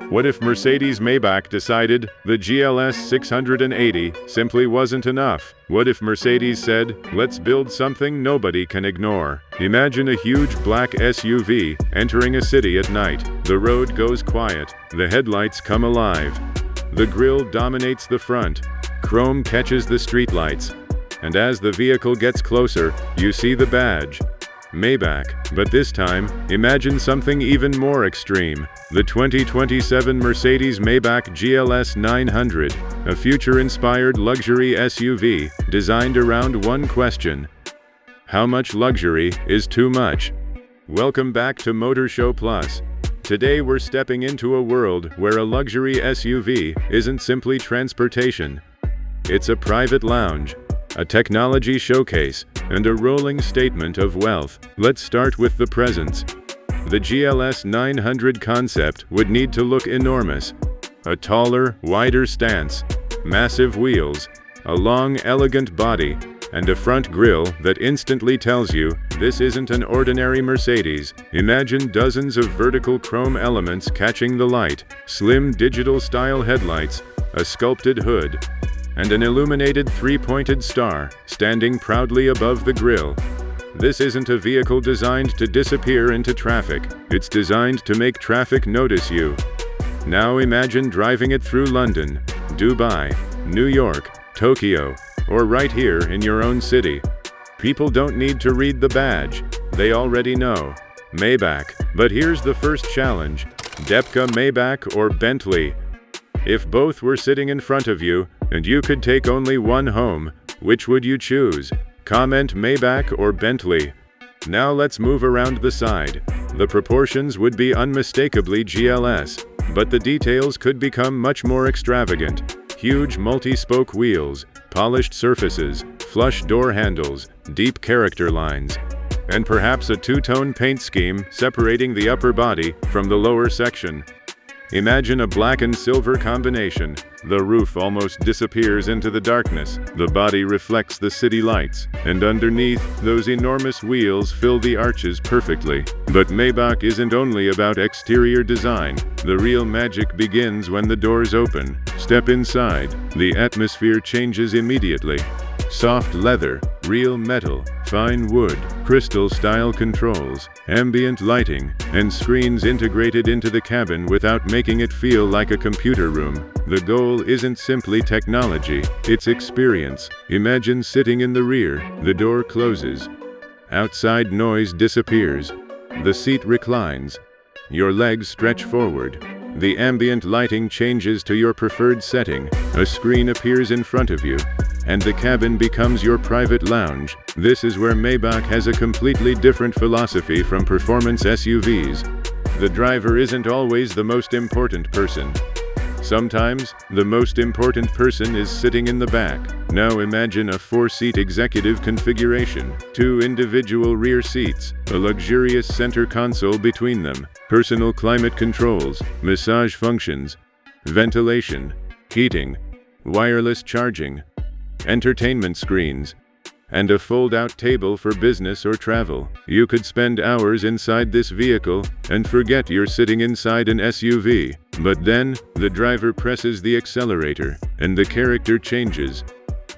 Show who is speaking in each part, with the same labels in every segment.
Speaker 1: What if Mercedes-Maybach decided the GLS 680 simply wasn't enough? What if Mercedes said, let's build something nobody can ignore? Imagine a huge black SUV entering a city at night. The road goes quiet, the headlights come alive. The grille dominates the front, chrome catches the streetlights, and as the vehicle gets closer, you see the badge. Maybach. But this time, imagine something even more extreme. The 2027 Mercedes-Maybach GLS 900, a future-inspired luxury SUV designed around one question: how much luxury is too much? Welcome back to Motor Show Plus. Today we're stepping into a world where a luxury SUV isn't simply transportation. It's a private lounge, a technology showcase, and a rolling statement of wealth. Let's start with the presence. The GLS 900 concept would need to look enormous. A taller, wider stance, massive wheels, a long, elegant body, and a front grille that instantly tells you this isn't an ordinary Mercedes. Imagine dozens of vertical chrome elements catching the light, slim digital-style headlights, a sculpted hood, and an illuminated three-pointed star standing proudly above the grille. This isn't a vehicle designed to disappear into traffic. It's designed to make traffic notice you. Now imagine driving it through London, Dubai, New York, Tokyo, or right here in your own city. People don't need to read the badge. They already know. Maybach. But here's the first challenge. Bentayga, Maybach, or Bentley? If both were sitting in front of you, and you could take only one home, which would you choose? Comment Maybach or Bentley. Now let's move around the side. The proportions would be unmistakably GLS, but the details could become much more extravagant. Huge multi-spoke wheels, polished surfaces, flush door handles, deep character lines, and perhaps a two-tone paint scheme separating the upper body from the lower section. Imagine a black and silver combination. The roof almost disappears into the darkness. The body reflects the city lights, and underneath, those enormous wheels fill the arches perfectly. But Maybach isn't only about exterior design. The real magic begins when the doors open. Step inside. The atmosphere changes immediately. Soft leather, real metal, fine wood, crystal-style controls, ambient lighting, and screens integrated into the cabin without making it feel like a computer room. The goal isn't simply technology, it's experience. Imagine sitting in the rear. The door closes. Outside noise disappears. The seat reclines. Your legs stretch forward. The ambient lighting changes to your preferred setting. A screen appears in front of you, and the cabin becomes your private lounge. This is where Maybach has a completely different philosophy from performance SUVs. The driver isn't always the most important person. Sometimes, the most important person is sitting in the back. Now imagine a four-seat executive configuration, two individual rear seats, a luxurious center console between them, personal climate controls, massage functions, ventilation, heating, wireless charging, entertainment screens, and a fold-out table for business or travel. You could spend hours inside this vehicle and forget you're sitting inside an SUV. But then, the driver presses the accelerator, and the character changes.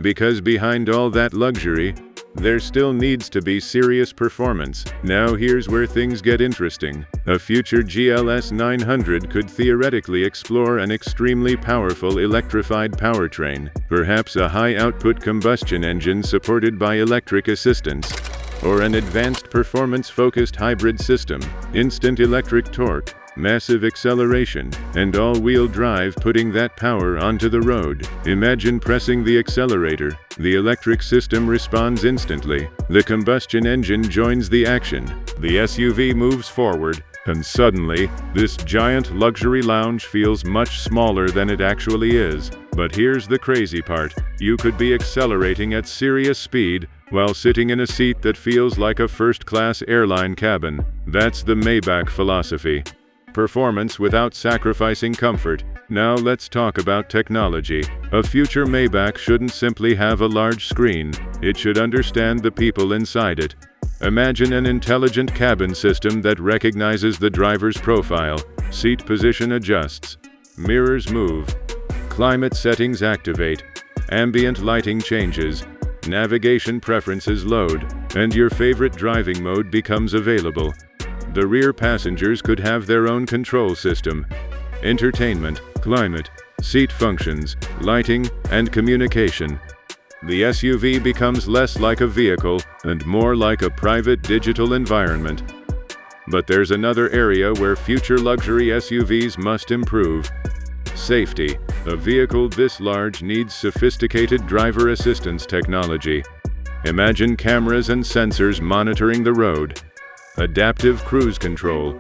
Speaker 1: Because behind all that luxury, there still needs to be serious performance. Now here's where things get interesting. A future GLS 900 could theoretically explore an extremely powerful electrified powertrain, perhaps a high-output combustion engine supported by electric assistance, or an advanced performance-focused hybrid system, instant electric torque, massive acceleration, and all-wheel drive putting that power onto the road. Imagine pressing the accelerator. The electric system responds instantly. The combustion engine joins the action. The SUV moves forward, and suddenly, this giant luxury lounge feels much smaller than it actually is. But here's the crazy part. You could be accelerating at serious speed while sitting in a seat that feels like a first-class airline cabin. That's the Maybach philosophy. Performance without sacrificing comfort. Now let's talk about technology. A future Maybach shouldn't simply have a large screen. It should understand the people inside it. Imagine an intelligent cabin system that recognizes the driver's profile, seat position adjusts, mirrors move, climate settings activate, ambient lighting changes, navigation preferences load, and your favorite driving mode becomes available. The rear passengers could have their own control system. Entertainment, climate, seat functions, lighting, and communication. The SUV becomes less like a vehicle and more like a private digital environment. But there's another area where future luxury SUVs must improve. Safety. A vehicle this large needs sophisticated driver assistance technology. Imagine cameras and sensors monitoring the road. Adaptive cruise control,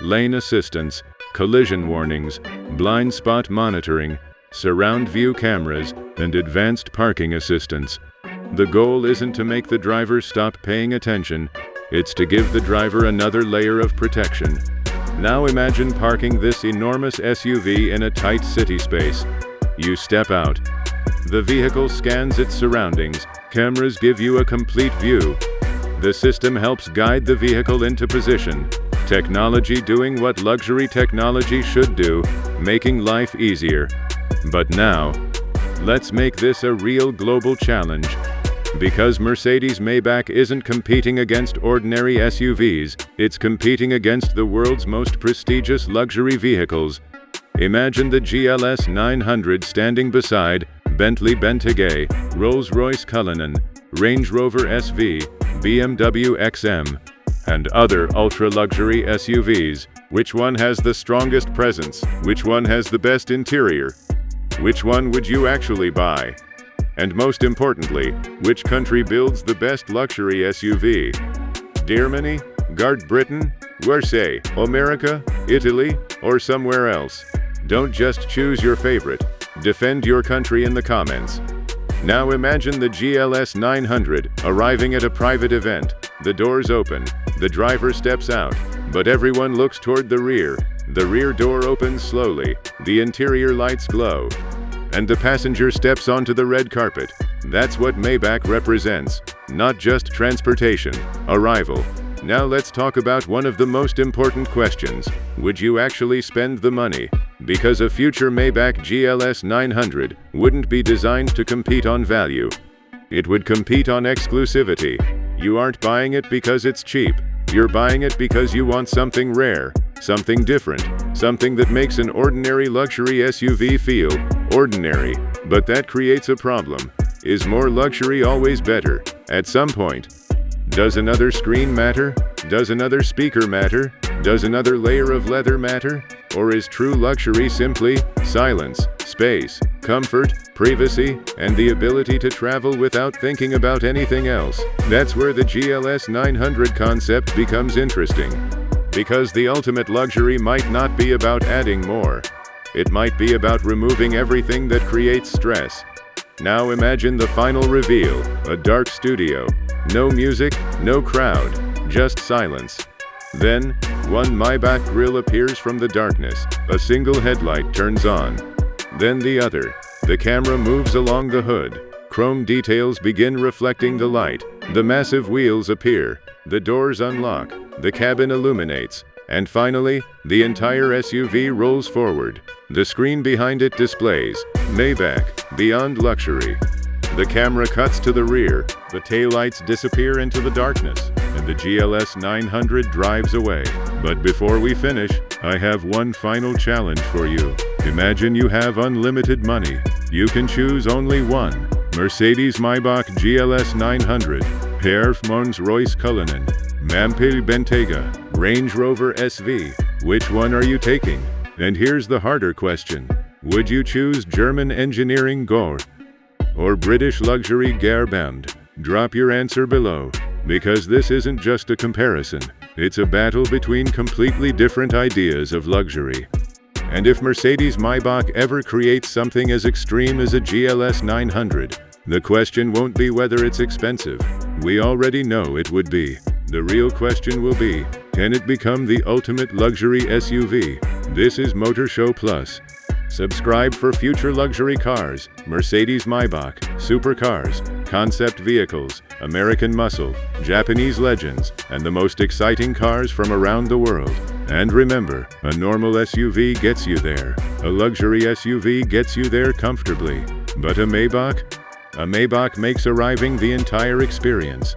Speaker 1: lane assistance, collision warnings, blind spot monitoring, surround view cameras, and advanced parking assistance. The goal isn't to make the driver stop paying attention, it's to give the driver another layer of protection. Now imagine parking this enormous SUV in a tight city space. You step out. The vehicle scans its surroundings, cameras give you a complete view. The system helps guide the vehicle into position. Technology doing what luxury technology should do, making life easier. But now, let's make this a real global challenge. Because Mercedes-Maybach isn't competing against ordinary SUVs, it's competing against the world's most prestigious luxury vehicles. Imagine the GLS 900 standing beside Bentley Bentayga, Rolls-Royce Cullinan, Range Rover SV, BMW XM, and other ultra-luxury SUVs. Which one has the strongest presence? Which one has the best interior? Which one would you actually buy? And most importantly, which country builds the best luxury SUV? Germany? Great Britain? USA? America? Italy? Or somewhere else? Don't just choose your favorite. Defend your country in the comments. Now imagine the GLS 900 arriving at a private event. The doors open, the driver steps out, but everyone looks toward the rear. The rear door opens slowly, the interior lights glow, and the passenger steps onto the red carpet. That's what Maybach represents, not just transportation, arrival. Now let's talk about one of the most important questions. Would you actually spend the money? Because a future Maybach GLS 900 wouldn't be designed to compete on value. It would compete on exclusivity. You aren't buying it because it's cheap. You're buying it because you want something rare, something different, something that makes an ordinary luxury SUV feel ordinary. But that creates a problem. Is more luxury always better? At some point. Does another screen matter? Does another speaker matter? Does another layer of leather matter? Or is true luxury simply silence, space, comfort, privacy, and the ability to travel without thinking about anything else? That's where the GLS 900 concept becomes interesting. Because the ultimate luxury might not be about adding more. It might be about removing everything that creates stress. Now imagine the final reveal, a dark studio. No music, no crowd, just silence. Then, one Maybach grille appears from the darkness. A single headlight turns on. Then the other. The camera moves along the hood. Chrome details begin reflecting the light. The massive wheels appear. The doors unlock. The cabin illuminates. And finally, the entire SUV rolls forward. The screen behind it displays Maybach, Beyond Luxury. The camera cuts to the rear, the taillights disappear into the darkness, and the GLS 900 drives away. But before we finish, I have one final challenge for you. Imagine you have unlimited money. You can choose only one. Mercedes-Maybach GLS 900, Rolls-Royce Cullinan, Bentley Bentayga, Range Rover SV. Which one are you taking? And here's the harder question. Would you choose German engineering Gore or British luxury Gerband? Drop your answer below, because this isn't just a comparison. It's a battle between completely different ideas of luxury. And if Mercedes-Maybach ever creates something as extreme as a GLS 900, the question won't be whether it's expensive. We already know it would be. The real question will be, can it become the ultimate luxury SUV? This is Motor Show Plus. Subscribe for future luxury cars, Mercedes-Maybach, supercars, concept vehicles, American muscle, Japanese legends, and the most exciting cars from around the world. And remember, a normal SUV gets you there. A luxury SUV gets you there comfortably. But a Maybach? A Maybach makes arriving the entire experience.